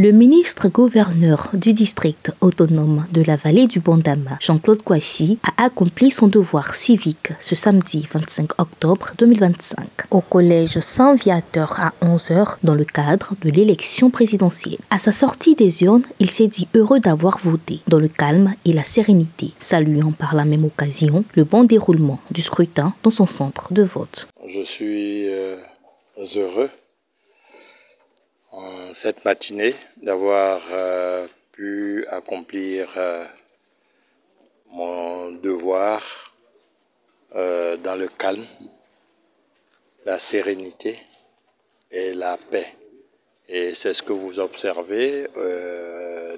Le ministre-gouverneur du district autonome de la vallée du Bondama, Jean-Claude Kouassi, a accompli son devoir civique ce samedi 25 octobre 2025 au collège Saint-Viateur à 11 h dans le cadre de l'élection présidentielle. À sa sortie des urnes, il s'est dit heureux d'avoir voté dans le calme et la sérénité, saluant par la même occasion le bon déroulement du scrutin dans son centre de vote. Je suis heureux en cette matinée d'avoir pu accomplir mon devoir dans le calme, la sérénité et la paix. Et c'est ce que vous observez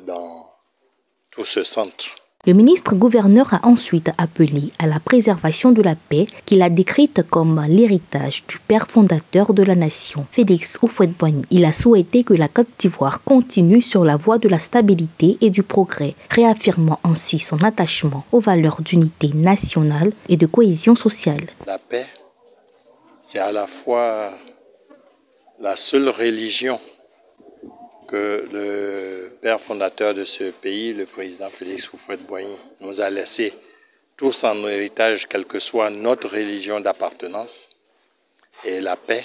dans tout ce centre. Le ministre-gouverneur a ensuite appelé à la préservation de la paix qu'il a décrite comme l'héritage du père fondateur de la nation, Félix Houphouët-Boigny. Il a souhaité que la Côte d'Ivoire continue sur la voie de la stabilité et du progrès, réaffirmant ainsi son attachement aux valeurs d'unité nationale et de cohésion sociale. La paix, c'est à la fois la seule religion que le père fondateur de ce pays, le président Félix Houphouët-Boigny, nous a laissé tous en héritage, quelle que soit notre religion d'appartenance. Et la paix,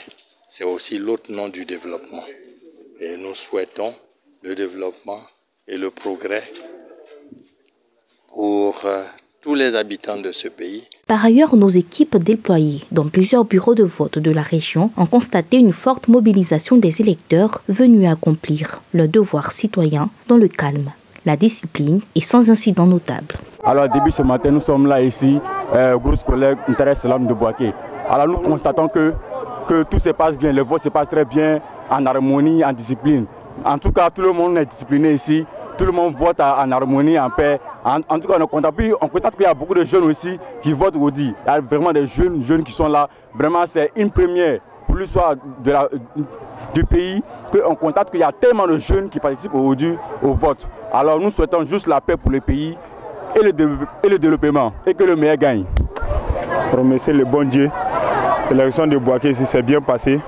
c'est aussi l'autre nom du développement. Et nous souhaitons le développement et le progrès pour tous les habitants de ce pays. Par ailleurs, nos équipes déployées dans plusieurs bureaux de vote de la région ont constaté une forte mobilisation des électeurs venus accomplir leur devoir citoyen dans le calme, la discipline et sans incident notable. Alors, début ce matin, nous sommes là ici, groupe scolaire Intérêt Salam de Boaké. Alors, nous constatons que tout se passe bien, le vote se passe très bien, en harmonie, en discipline. En tout cas, tout le monde est discipliné ici. Tout le monde vote en harmonie, en paix. En tout cas, on constate qu'il y a beaucoup de jeunes aussi qui votent aujourd'hui. Il y a vraiment des jeunes qui sont là. Vraiment, c'est une première pour l'histoire du pays qu'on constate qu'il y a tellement de jeunes qui participent aujourd'hui au vote. Alors nous souhaitons juste la paix pour le pays et le développement et que le meilleur gagne. Remercier le bon Dieu. L'élection de Boaké s'est bien passée.